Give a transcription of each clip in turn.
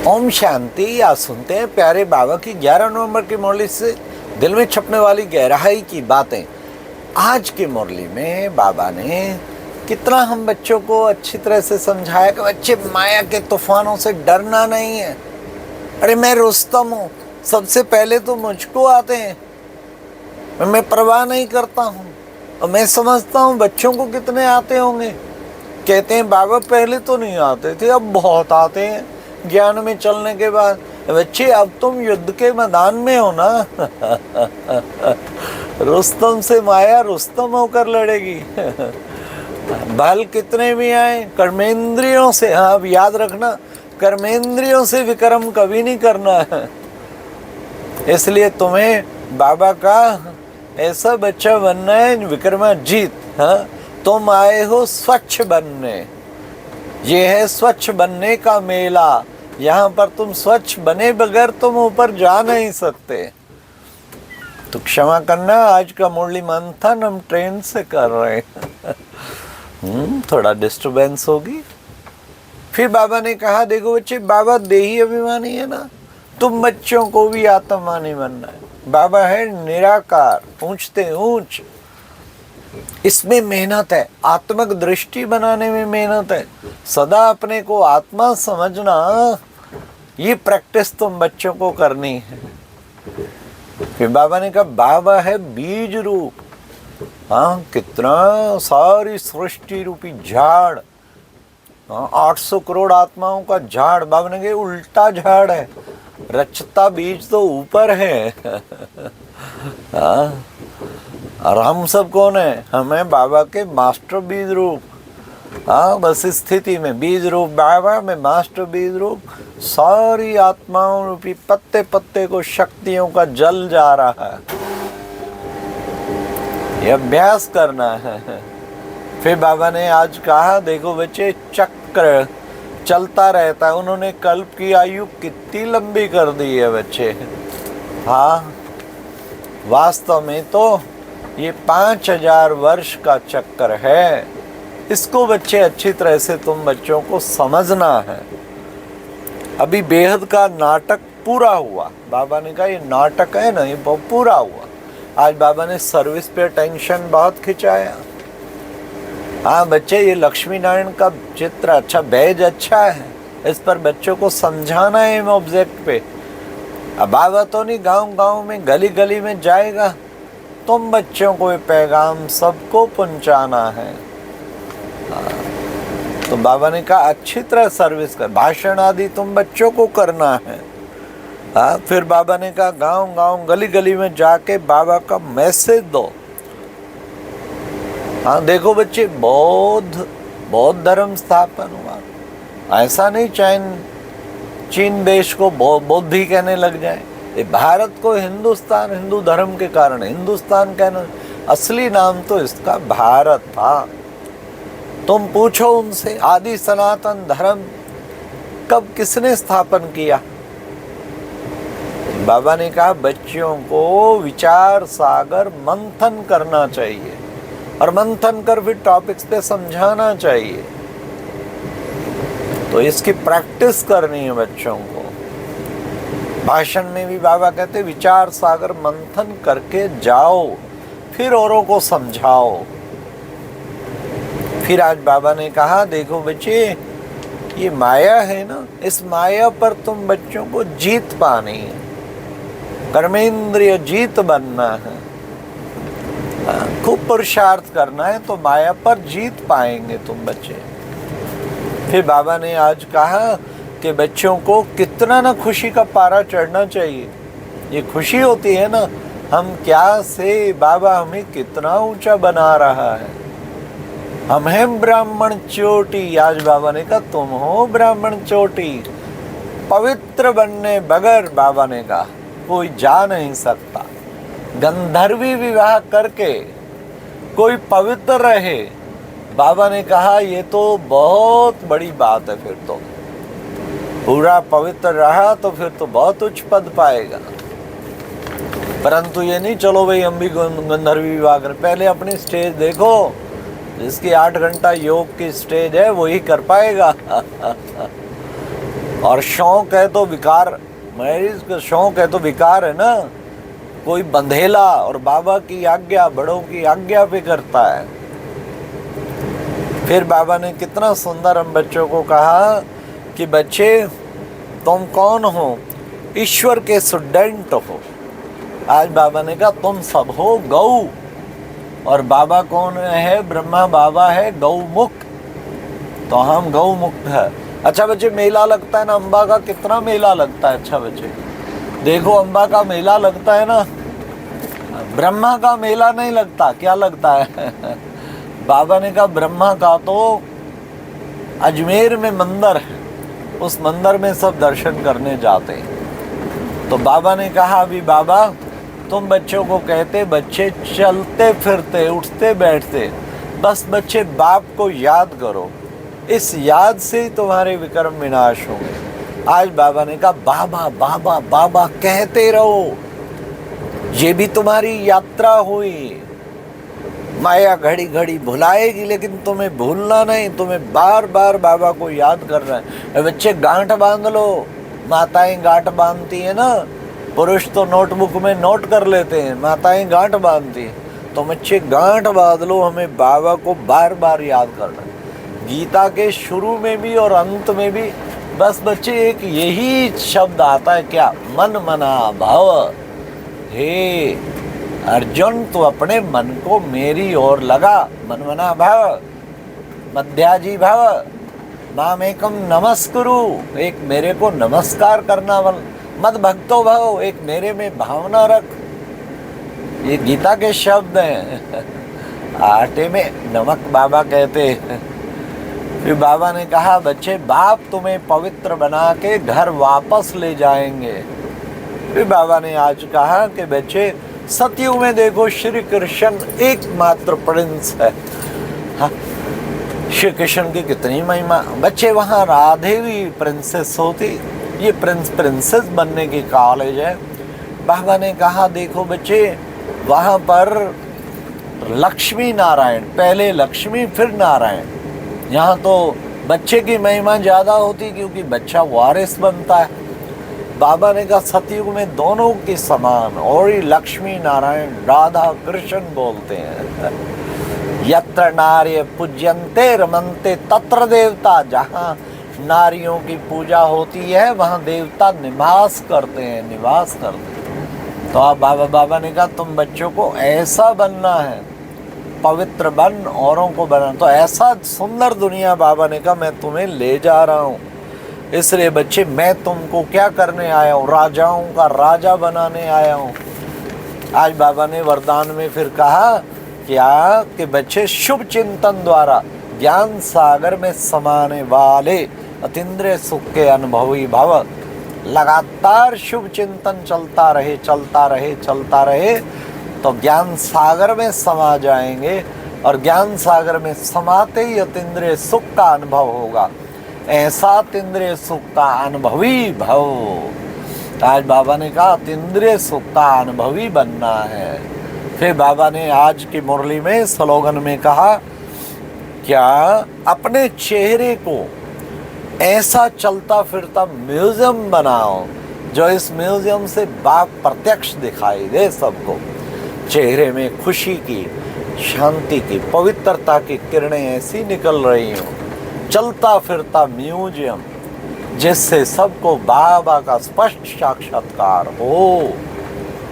ओम शांति। आज सुनते हैं प्यारे बाबा की 11 नवंबर की मुरली से दिल में छपने वाली गहराई की बातें। आज की मुरली में बाबा ने कितना हम बच्चों को अच्छी तरह से समझाया कि बच्चे माया के तूफानों से डरना नहीं है। अरे मैं रुस्तम हूँ, सबसे पहले तो मुझको आते हैं, मैं परवाह नहीं करता हूँ। और मैं समझता हूँ बच्चों को कितने आते होंगे। कहते हैं बाबा पहले तो नहीं आते थे, अब बहुत आते हैं ज्ञान में चलने के बाद। बच्चे अब तुम युद्ध के मैदान में हो ना। रुस्तम से माया रुस्तम होकर लड़ेगी। बल कितने भी आए, कर्मेंद्रियों से, हाँ अब याद रखना, कर्मेंद्रियों से विक्रम कभी नहीं करना है। इसलिए तुम्हें बाबा का ऐसा बच्चा बनना है विक्रमाजीत। हाँ, तुम आए हो स्वच्छ बनने, ये है स्वच्छ बनने का मेला। यहाँ पर तुम स्वच्छ बने बगैर तुम ऊपर जा नहीं सकते। तो क्षमा करना, आज का मुरली मंथन हम ट्रेन से कर रहे हैं। थोड़ा डिस्टरबेंस होगी। फिर बाबा ने कहा देखो बच्चे, बाबा देही अभिमानी है ना, तुम बच्चों को भी आत्मानी बनना है। बाबा है निराकार, ऊंचते ऊंच, इसमें मेहनत है। आत्मक दृष्टि बनाने में मेहनत है। सदा अपने को आत्मा समझना, ये प्रैक्टिस तुम बच्चों को करनी है। फिर बाबा ने कहा बाबा है बीज रूप। हाँ, कितना सारी सृष्टि रूपी झाड़, 800 करोड़ आत्माओं का झाड़। बाबा ने कहा उल्टा झाड़ है, रचता बीज तो ऊपर है। हाँ, और हम सब कौन है? हमें बाबा के मास्टर बीज रूप। हाँ, बस स्थिति में बीज रूप बाबा में मास्टर बीज रूप, सारी आत्माओं रूपी पत्ते पत्ते को शक्तियों का जल जा रहा है। ये अभ्यास करना है। फिर बाबा ने आज कहा देखो बच्चे, चक्र चलता रहता है। उन्होंने कल्प की आयु कितनी लंबी कर दी है बच्चे। हाँ, वास्तव में तो ये 5000 वर्ष का चक्कर है। इसको बच्चे अच्छी तरह से तुम बच्चों को समझना है। अभी बेहद का नाटक पूरा हुआ। बाबा ने कहा ये नाटक है ना, ये पूरा हुआ। आज बाबा ने सर्विस पे टेंशन बहुत खिंचाया। हाँ बच्चे, ये लक्ष्मी नारायण का चित्र अच्छा, बैज अच्छा है, इस पर बच्चों को समझाना है इन ऑब्जेक्ट पे। अब बाबा तो नहीं गांव गांव में गली गली में जाएगा, तुम बच्चों को ये पैगाम सबको पहुंचाना है। तो बाबा ने कहा अच्छी तरह सर्विस कर, भाषण आदि तुम बच्चों को करना है। हाँ, फिर बाबा ने कहा गांव गांव गली गली में जाके बाबा का मैसेज दो। हाँ देखो बच्चे, बौद्ध धर्म स्थापन हुआ। ऐसा नहीं चीन देश को बौद्ध ही कहने लग जाए। ये भारत को हिंदुस्तान, हिंदू धर्म के कारण हिंदुस्तान कहना, असली नाम तो इसका भारत था। तुम पूछो उनसे आदि सनातन धर्म कब किसने स्थापन किया? बाबा ने कहा बच्चों को विचार सागर मंथन करना चाहिए, और मंथन कर फिर टॉपिक्स पे समझाना चाहिए। तो इसकी प्रैक्टिस करनी है बच्चों को। भाषण में भी बाबा कहते विचार सागर मंथन करके जाओ, फिर औरों को समझाओ। फिर आज बाबा ने कहा देखो बच्चे, ये माया है ना, इस माया पर तुम बच्चों को जीत पानी है, कर्मेंद्रिय जीत बनना है। खूब पुरुषार्थ करना है तो माया पर जीत पाएंगे तुम बच्चे। फिर बाबा ने आज कहा कि बच्चों को कितना ना खुशी का पारा चढ़ना चाहिए। ये खुशी होती है ना, हम क्या से बाबा हमें कितना ऊंचा बना रहा है। हम हैं ब्राह्मण चोटी। आज बाबा ने कहा तुम हो ब्राह्मण चोटी। पवित्र बनने बगैर बाबा ने कहा कोई जा नहीं सकता। गंधर्वी विवाह करके कोई पवित्र रहे, बाबा ने कहा ये तो बहुत बड़ी बात है। फिर तो पूरा पवित्र रहा तो फिर तो बहुत उच्च पद पाएगा। परंतु ये नहीं चलो भाई हम भी गंधर्वी विवाह करें। पहले अपनी स्टेज देखो, जिसकी 8 घंटा योग की स्टेज है वही कर पाएगा। और शौक है तो विकार, मैरिज का शौक है तो विकार है ना। कोई बंधेला और बाबा की आज्ञा, बड़ों की आज्ञा पे करता है। फिर बाबा ने कितना सुंदर हम बच्चों को कहा कि बच्चे तुम कौन हो? ईश्वर के स्टूडेंट हो। आज बाबा ने कहा तुम सब हो गौ। और बाबा कौन है? ब्रह्मा बाबा है गौमुख। तो हम गौमुक्त है। अच्छा बच्चे, मेला लगता है ना अम्बा का, कितना मेला लगता है। अच्छा बच्चे देखो, अम्बा का मेला लगता है ना, ब्रह्मा का मेला नहीं लगता। क्या लगता है? बाबा ने कहा ब्रह्मा का तो अजमेर में मंदिर है, उस मंदिर में सब दर्शन करने जाते हैं। तो बाबा ने कहा अभी बाबा तुम बच्चों को कहते बच्चे चलते फिरते उठते बैठते, बस बच्चे बाप को याद करो, इस याद से ही तुम्हारे विकर्म विनाश होंगे। आज बाबा ने कहा बाबा बाबा बाबा कहते रहो, ये भी तुम्हारी यात्रा हुई। माया घड़ी घड़ी भुलाएगी लेकिन तुम्हें भूलना नहीं, तुम्हें बार बार बाबा को याद करना है। बच्चे गांठ बांध लो, माताएं गांठ बांधती है ना, पुरुष तो नोटबुक में नोट कर लेते हैं, माताएं गांठ बांधती हैं। तो बच्चे गांठ बांध लो, हमें बाबा को बार बार याद करना है। गीता के शुरू में भी और अंत में भी बस बच्चे एक यही शब्द आता है, क्या? मन मना भव। हे अर्जुन, तू अपने मन को मेरी ओर लगा, मन मना भव, मध्याजी भव, मामेकम नमस्कुरु, एक मेरे को नमस्कार करना, मद भक्तो भव, एक मेरे में भावना रख। ये गीता के शब्द हैं। आटे में नमक बाबा कहते हैं। फिर बाबा ने कहा बच्चे बाप तुम्हें पवित्र बना के घर वापस ले जाएंगे। फिर बाबा ने आज कहा कि बच्चे सतयुग में देखो श्री कृष्ण एकमात्र प्रिंस है। हाँ, श्री कृष्ण की कितनी महिमा। बच्चे वहाँ राधे भी प्रिंसेस होती, ये प्रिंसेस बनने की कॉलेज है। बाबा ने कहा देखो बच्चे वहाँ पर लक्ष्मी नारायण, पहले लक्ष्मी फिर नारायण। यहाँ तो बच्चे की महिमा ज़्यादा होती क्योंकि बच्चा वारिस बनता है। बाबा ने कहा सतयुग में दोनों के समान, और ही लक्ष्मी नारायण राधा कृष्ण बोलते हैं। यत्र नार्य पूज्यन्ते रमन्ते तत्र देवता, जहाँ नारियों की पूजा होती है वहाँ देवता निवास करते हैं, निवास करते हैं। तो आप बाबा ने कहा तुम बच्चों को ऐसा बनना है, पवित्र बन, औरों को बना। तो ऐसा सुंदर दुनिया बाबा ने कहा मैं तुम्हें ले जा रहा हूँ। इसलिए बच्चे मैं तुमको क्या करने आया हूँ? राजाओं का राजा बनाने आया हूँ। आज बाबा ने वरदान में फिर कहा क्या कि बच्चे शुभ चिंतन द्वारा ज्ञान सागर में समाने वाले अतीन्द्रिय सुख के अनुभवी भव। लगातार शुभ चिंतन चलता रहे, चलता रहे, चलता रहे तो ज्ञान सागर में समा जाएंगे, और ज्ञान सागर में समाते ही अतीन्द्रिय सुख का अनुभव होगा। ऐसा अतीन्द्रिय सुख का अनुभवी भव। आज बाबा ने कहा अतीन्द्रिय सुख का अनुभवी बनना है। फिर बाबा ने आज की मुरली में स्लोगन में कहा क्या अपने चेहरे को ऐसा चलता फिरता म्यूजियम बनाओ जो इस म्यूजियम से बाप प्रत्यक्ष दिखाई दे सबको। चेहरे में खुशी की, शांति की, पवित्रता की किरणें ऐसी निकल रही हों, चलता फिरता म्यूजियम जिससे सबको बाबा का स्पष्ट साक्षात्कार हो।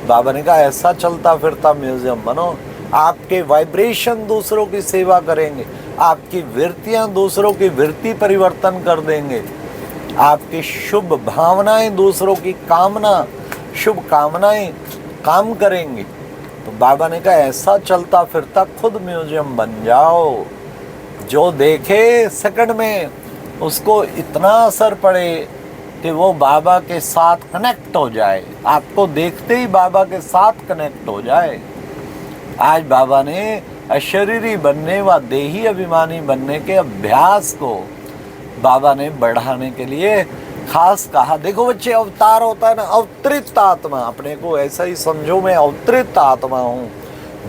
बाबा ने कहा ऐसा चलता फिरता म्यूजियम बनो। आपके वाइब्रेशन दूसरों की सेवा करेंगे, आपकी वृत्तियां दूसरों की वृत्ति परिवर्तन कर देंगे, आपकी शुभ भावनाएं दूसरों की कामना, शुभ कामनाएं काम करेंगी। तो बाबा ने कहा ऐसा चलता फिरता खुद म्यूजियम बन जाओ, जो देखे सेकंड में उसको इतना असर पड़े कि वो बाबा के साथ कनेक्ट हो जाए, आपको देखते ही बाबा के साथ कनेक्ट हो जाए। आज बाबा ने अशरीरी बनने व देही अभिमानी बनने के अभ्यास को बाबा ने बढ़ाने के लिए खास कहा। देखो बच्चे अवतार होता है ना, अवतरित आत्मा, अपने को ऐसा ही समझो मैं अवतरित आत्मा हूँ,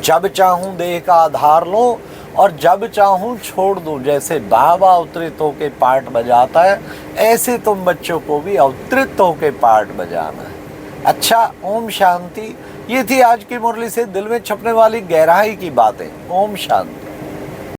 जब चाहूँ देह का आधार लो और जब चाहूँ छोड़ दूँ। जैसे बाबा अवतरित होके पार्ट बजाता है, ऐसे तुम बच्चों को भी अवतरित होके पार्ट बजाना है। अच्छा, ओम शांति। ये थी आज की मुरली से दिल में छपने वाली गहराई की बातें। ओम शांति।